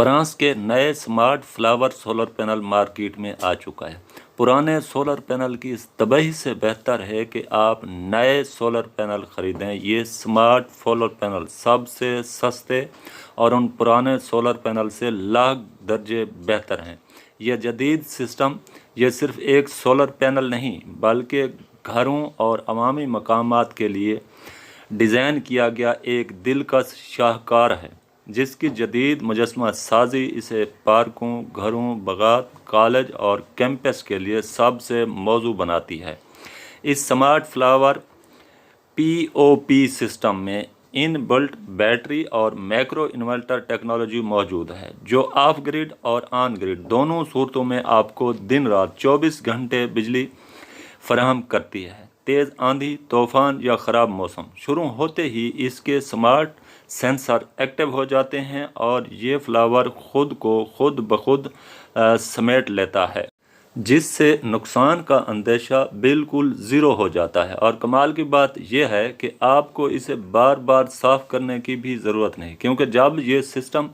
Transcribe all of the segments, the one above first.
France के नए smart flower solar panel market में आ चुका है। पुराने सोलर पैनल की इस तबाही से बेहतर है कि आप नए सोलर पैनल ख़रीदें। ये स्मार्ट सोलर पैनल सबसे सस्ते और उन पुराने सोलर पैनल से लाख दर्जे बेहतर हैं। यह जदीद सिस्टम ये सिर्फ एक सोलर पैनल नहीं बल्कि घरों और अवामी मकामात के लिए डिज़ाइन किया गया एक दिलकश शाहकार है, जिसकी जदीद मुजस्समा साजी इसे पार्कों, घरों, बागात, कॉलेज और कैंपस के लिए सबसे मौजू बनाती है। इस स्मार्ट फ्लावर पीओपी सिस्टम में इनबिल्ट बैटरी और मैक्रो इन्वर्टर टेक्नोलॉजी मौजूद है, जो ऑफ ग्रिड और ऑन ग्रिड दोनों सूरतों में आपको दिन रात 24 घंटे बिजली फराहम करती है। तेज़ आंधी, तूफान या ख़राब मौसम शुरू होते ही इसके स्मार्ट सेंसर एक्टिव हो जाते हैं और ये फ्लावर खुद को खुद ब खुद समेट लेता है, जिससे नुकसान का अंदेशा बिल्कुल ज़ीरो हो जाता है। और कमाल की बात यह है कि आपको इसे बार बार साफ़ करने की भी ज़रूरत नहीं, क्योंकि जब ये सिस्टम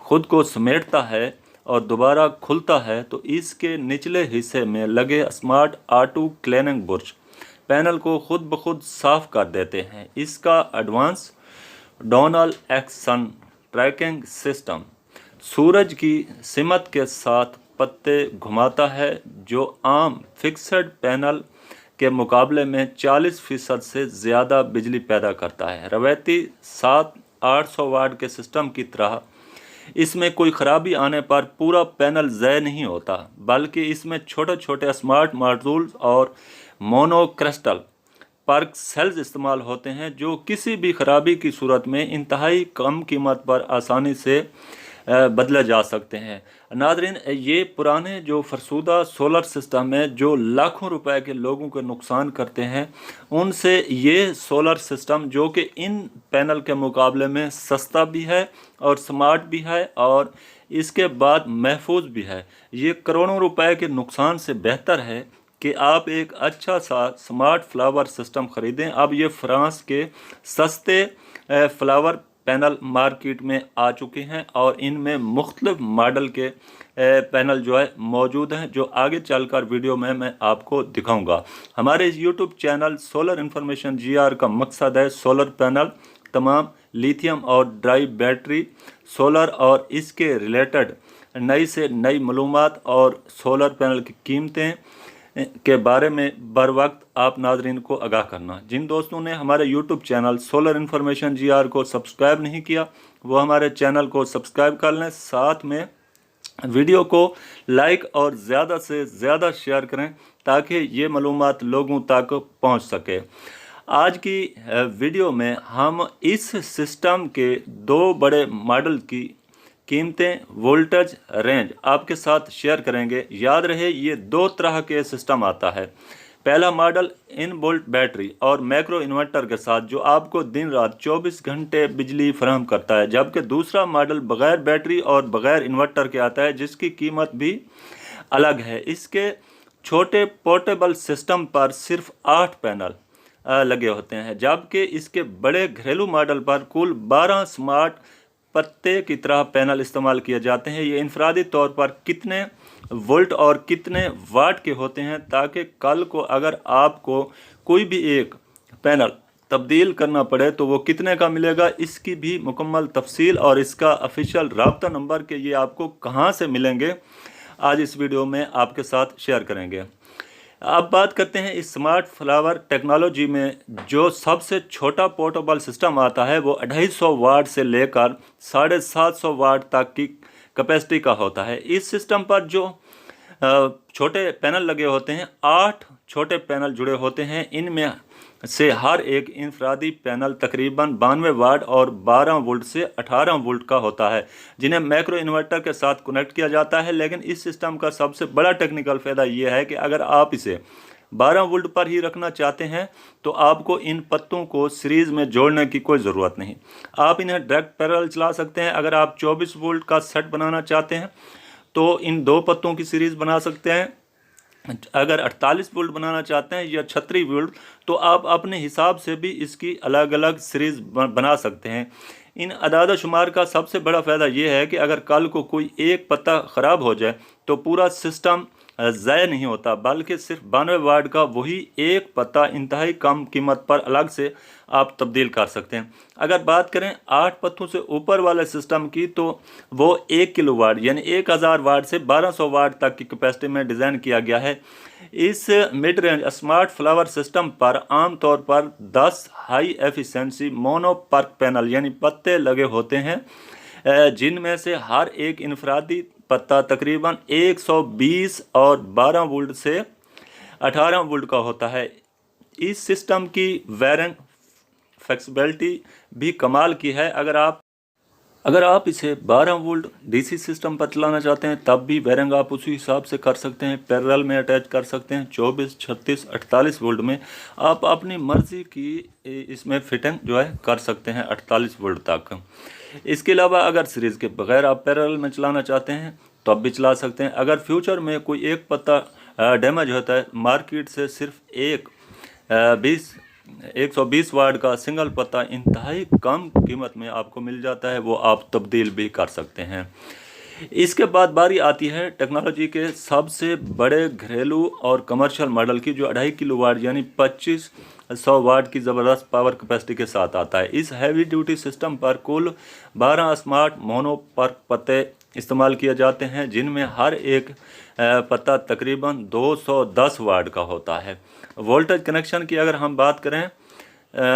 खुद को समेटता है और दोबारा खुलता है तो इसके निचले हिस्से में लगे smart auto cleaning brush panel को खुद ब खुद साफ़ कर देते हैं। इसका advance Donal action tracking system सूरज की सिमत के साथ पत्ते घुमाता है, जो आम फिक्स्ड पैनल के मुकाबले में 40% से ज़्यादा बिजली पैदा करता है। रवायती 700-800 वाट के सिस्टम की तरह इसमें कोई ख़राबी आने पर पूरा पैनल ज़ाय नहीं होता, बल्कि इसमें छोटे छोटे स्मार्ट मॉड्यूल्स और मोनोक्रिस्टल पर्क सेल्स इस्तेमाल होते हैं, जो किसी भी ख़राबी की सूरत में इंतहाई कम कीमत पर आसानी से बदले जा सकते हैं। नाज़रीन, ये पुराने जो फरसूदा सोलर सिस्टम है जो लाखों रुपए के लोगों को नुकसान करते हैं, उनसे ये सोलर सिस्टम जो कि इन पैनल के मुकाबले में सस्ता भी है और स्मार्ट भी है और इसके बाद महफूज भी है, ये करोड़ों रुपए के नुकसान से बेहतर है कि आप एक अच्छा सा स्मार्ट फ्लावर सिस्टम ख़रीदें। अब ये फ्रांस के सस्ते फ्लावर पैनल मार्केट में आ चुके हैं और इनमें मुख्तलिफ मॉडल के पैनल जो है मौजूद हैं, जो आगे चलकर वीडियो में मैं आपको दिखाऊंगा। हमारे इस YouTube channel solar information GR का मकसद है सोलर पैनल, तमाम लिथियम और ड्राई बैटरी, सोलर और इसके रिलेटेड नई से नई मालूमात और सोलर पैनल की कीमतें के बारे में बर वक्त आप नाजरीन को आगाह करना। जिन दोस्तों ने हमारे YouTube channel solar information GR को सब्सक्राइब नहीं किया, वो हमारे चैनल को सब्सक्राइब कर लें, साथ में वीडियो को लाइक और ज़्यादा से ज़्यादा शेयर करें ताकि ये मालूमात लोगों तक पहुंच सके। आज की वीडियो में हम इस सिस्टम के दो बड़े मॉडल की कीमतें, वोल्टेज, रेंज आपके साथ शेयर करेंगे। याद रहे, ये दो तरह के सिस्टम आता है। पहला मॉडल इनबिल्ट बैटरी और मैक्रो इन्वर्टर के साथ, जो आपको दिन रात 24 घंटे बिजली फराहम करता है, जबकि दूसरा मॉडल बग़ैर बैटरी और बग़ैर इन्वर्टर के आता है, जिसकी कीमत भी अलग है। इसके छोटे पोर्टेबल सिस्टम पर सिर्फ 8 पैनल लगे होते हैं, जबकि इसके बड़े घरेलू मॉडल पर कुल 12 स्मार्ट पत्ते की तरह पैनल इस्तेमाल किए जाते हैं। ये इनफरादी तौर पर कितने वोल्ट और कितने वाट के होते हैं, ताकि कल को अगर आपको कोई भी एक पैनल तब्दील करना पड़े तो वो कितने का मिलेगा, इसकी भी मुकम्मल तफसील और इसका ऑफिशियल राब्ता नंबर के ये आपको कहाँ से मिलेंगे, आज इस वीडियो में आपके साथ शेयर करेंगे। अब बात करते हैं इस स्मार्ट फ्लावर टेक्नोलॉजी में जो सबसे छोटा पोर्टेबल सिस्टम आता है, वो 250 वाट से लेकर 750 वाट तक की कैपेसिटी का होता है। इस सिस्टम पर जो छोटे पैनल लगे होते हैं, 8 छोटे पैनल जुड़े होते हैं। इनमें से हर एक इंफरादी पैनल तकरीबन 92 वाट और 12 वोल्ट से 18 वोल्ट का होता है, जिन्हें मैक्रो इन्वर्टर के साथ कनेक्ट किया जाता है। लेकिन इस सिस्टम का सबसे बड़ा टेक्निकल फ़ायदा ये है कि अगर आप इसे 12 वोल्ट पर ही रखना चाहते हैं तो आपको इन पत्तों को सीरीज़ में जोड़ने की कोई ज़रूरत नहीं, आप इन्हें डायरेक्ट पैरेलल चला सकते हैं। अगर आप 24 वोल्ट का सेट बनाना चाहते हैं तो इन दो पत्तों की सीरीज़ बना सकते हैं। अगर 48 वोल्ट बनाना चाहते हैं या 36 वोल्ट, तो आप अपने हिसाब से भी इसकी अलग अलग सीरीज़ बना सकते हैं। इन अदाद शुमार का सबसे बड़ा फ़ायदा ये है कि अगर कल को कोई एक पत्ता ख़राब हो जाए तो पूरा सिस्टम ज़ाया नहीं होता, बल्कि सिर्फ 92 वाट का वही एक पत्ता इंतहाई कम कीमत पर अलग से आप तब्दील कर सकते हैं। अगर बात करें 8 पत्तों से ऊपर वाले सिस्टम की तो वो 1 किलो वाट यानी 1000 वाट से 1200 वाट तक की कैपेसिटी में डिज़ाइन किया गया है। इस mid range smart flower system पर आम तौर पर 10 high efficiency mono PERC panel यानी पत्ते लगे होते हैं, जिनमें से हर एक इनफरादी पत्ता तकरीबन 120 और 12 वोल्ट से 18 वोल्ट का होता है। इस सिस्टम की वेरिएंट फ्लेक्सिबिलिटी भी कमाल की है। अगर आप इसे 12 वोल्ट डीसी सिस्टम पर चलाना चाहते हैं तब भी वेरिएंट आप उसी हिसाब से कर सकते हैं, पैरेलल में अटैच कर सकते हैं। 24, 36, 48 वोल्ट में आप अपनी मर्ज़ी की इसमें फिटिंग जो है कर सकते हैं 48 वोल्ट तक। इसके अलावा अगर सीरीज़ के बगैर आप पैरेलल में चलाना चाहते हैं तो आप भी चला सकते हैं। अगर फ्यूचर में कोई एक पत्ता डैमेज होता है, मार्केट से सिर्फ 120 वाट का सिंगल पत्ता इंतहाई कम कीमत में आपको मिल जाता है, वो आप तब्दील भी कर सकते हैं। इसके बाद बारी आती है टेक्नोलॉजी के सबसे बड़े घरेलू और कमर्शियल मॉडल की, जो 2.5 किलो वाट यानी 2500 वाट की ज़बरदस्त पावर कैपेसिटी के साथ आता है। इस हैवी ड्यूटी सिस्टम पर कुल 12 स्मार्ट मोनो पर्क पत्ते इस्तेमाल किए जाते हैं, जिनमें हर एक पत्ता तकरीबन 210 वाट का होता है। वोल्टेज कनेक्शन की अगर हम बात करें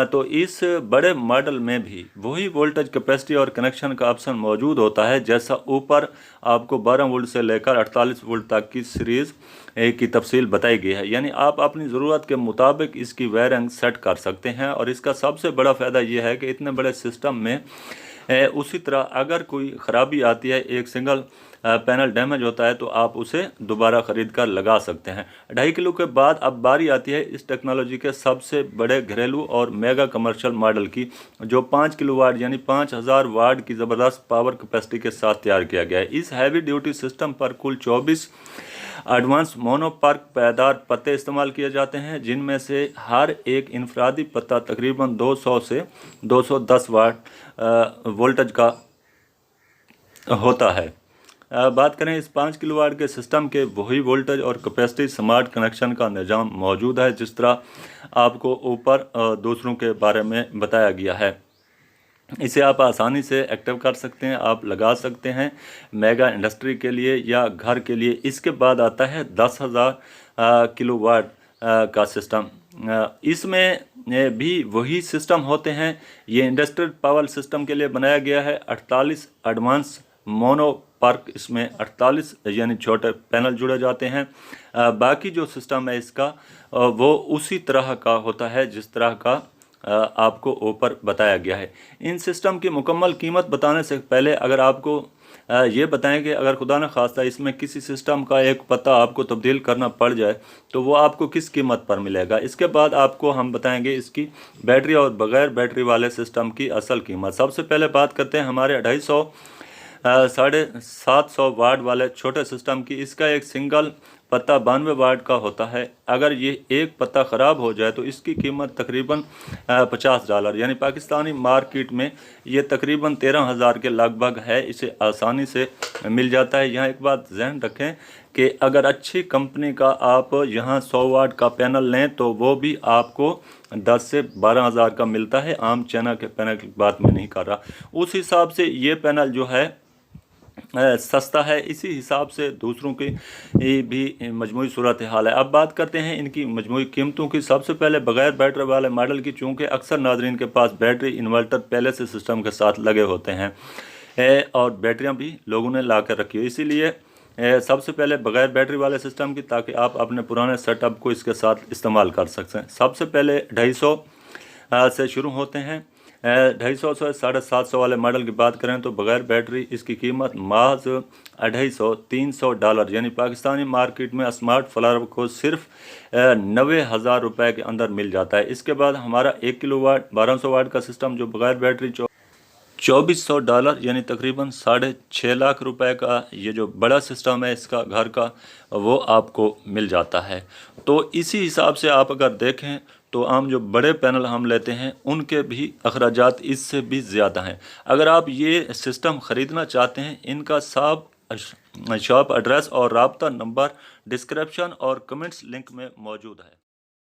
तो इस बड़े मॉडल में भी वही वोल्टेज कैपेसिटी और कनेक्शन का ऑप्शन मौजूद होता है जैसा ऊपर आपको 12 वोल्ट से लेकर 48 वोल्ट तक की सीरीज़ की तफसील बताई गई है। यानी आप अपनी ज़रूरत के मुताबिक इसकी वायरिंग सेट कर सकते हैं। और इसका सबसे बड़ा फ़ायदा ये है कि इतने बड़े सिस्टम में उसी तरह अगर कोई ख़राबी आती है, एक सिंगल पैनल डैमेज होता है, तो आप उसे दोबारा ख़रीद कर लगा सकते हैं। 2.5 किलो के बाद अब बारी आती है इस टेक्नोलॉजी के सबसे बड़े घरेलू और मेगा कमर्शियल मॉडल की, जो 5 किलो वाट यानी 5000 वाट की ज़बरदस्त पावर कैपेसिटी के साथ तैयार किया गया है। इस हैवी ड्यूटी सिस्टम पर कुल 24 एडवांस मोनोपर्क पायदार पत्ते इस्तेमाल किए जाते हैं, जिनमें से हर एक इनफरादी पत्ता तकरीबन 200 से 210 वाट वोल्टेज का होता है। बात करें इस 5 किलो वाट के सिस्टम के, वही वोल्टेज और कैपेसिटी स्मार्ट कनेक्शन का निज़ाम मौजूद है जिस तरह आपको ऊपर दूसरों के बारे में बताया गया है। इसे आप आसानी से एक्टिव कर सकते हैं, आप लगा सकते हैं मेगा इंडस्ट्री के लिए या घर के लिए। इसके बाद आता है 10,000 किलो वाट का सिस्टम। इसमें भी वही सिस्टम होते हैं। ये इंडस्ट्रियल पावर सिस्टम के लिए बनाया गया है। 48 एडवांस मोनो पर्क, इसमें 48 यानी छोटे पैनल जुड़े जाते हैं। बाकी जो सिस्टम है इसका वो उसी तरह का होता है जिस तरह का आपको ऊपर बताया गया है। इन सिस्टम की मुकम्मल कीमत बताने से पहले अगर आपको ये बताएं कि अगर खुदा न खास्ता इसमें किसी सिस्टम का एक पत्ता आपको तब्दील करना पड़ जाए तो वो आपको किस कीमत पर मिलेगा। इसके बाद आपको हम बताएंगे इसकी बैटरी और बग़ैर बैटरी वाले सिस्टम की असल कीमत। सबसे पहले बात करते हैं हमारे 250 750 वाट वाले छोटे सिस्टम की। इसका एक सिंगल पत्ता 92 वाट का होता है। अगर ये एक पत्ता ख़राब हो जाए तो इसकी कीमत तकरीबन $50 यानी पाकिस्तानी मार्केट में ये तकरीबन 13,000 के लगभग है। इसे आसानी से मिल जाता है। यहाँ एक बात ज़हन रखें कि अगर अच्छी कंपनी का आप यहाँ 100 वाट का पैनल लें तो वो भी आपको 10 से 12,000 का मिलता है। आम चाइना के पैनल की बात मैं नहीं कर रहा। उस हिसाब से ये पैनल जो है सस्ता है। इसी हिसाब से दूसरों की भी मजमूई सूरत हाल है। अब बात करते हैं इनकी मजमूई कीमतों की। सबसे पहले बग़ैर बैटरी वाले मॉडल की, चूँकि अक्सर नाज़रीन के पास बैटरी इन्वर्टर पहले से सिस्टम के साथ लगे होते हैं और बैटरियां भी लोगों ने ला कर रखी है, इसीलिए सबसे पहले बग़ैर बैटरी वाले सिस्टम की, ताकि आप अपने पुराने सेटअप को इसके साथ इस्तेमाल कर सकते हैं। सबसे पहले 250 से शुरू होते हैं। 250 से 750 वाले मॉडल की बात करें तो बग़ैर बैटरी इसकी कीमत महज $250-300 यानी पाकिस्तानी मार्केट में स्मार्ट फ्लावर को सिर्फ 90,000 रुपये के अंदर मिल जाता है। इसके बाद हमारा 1 किलो वाट 1200 वाट का सिस्टम जो बग़ैर बैटरी $2,400 यानी तकरीबन 6.5 लाख रुपए का ये जो बड़ा सिस्टम है इसका घर का, वो आपको मिल जाता है। तो इसी हिसाब से आप अगर देखें تو عام جو بڑے پینل ہم لیتے ہیں ان کے بھی اخراجات اس سے بھی زیادہ ہیں۔ اگر آپ یہ سسٹم خریدنا چاہتے ہیں، ان کا شاپ ایڈریس اور رابطہ نمبر ڈسکرپشن اور کمنٹس لنک میں موجود ہے۔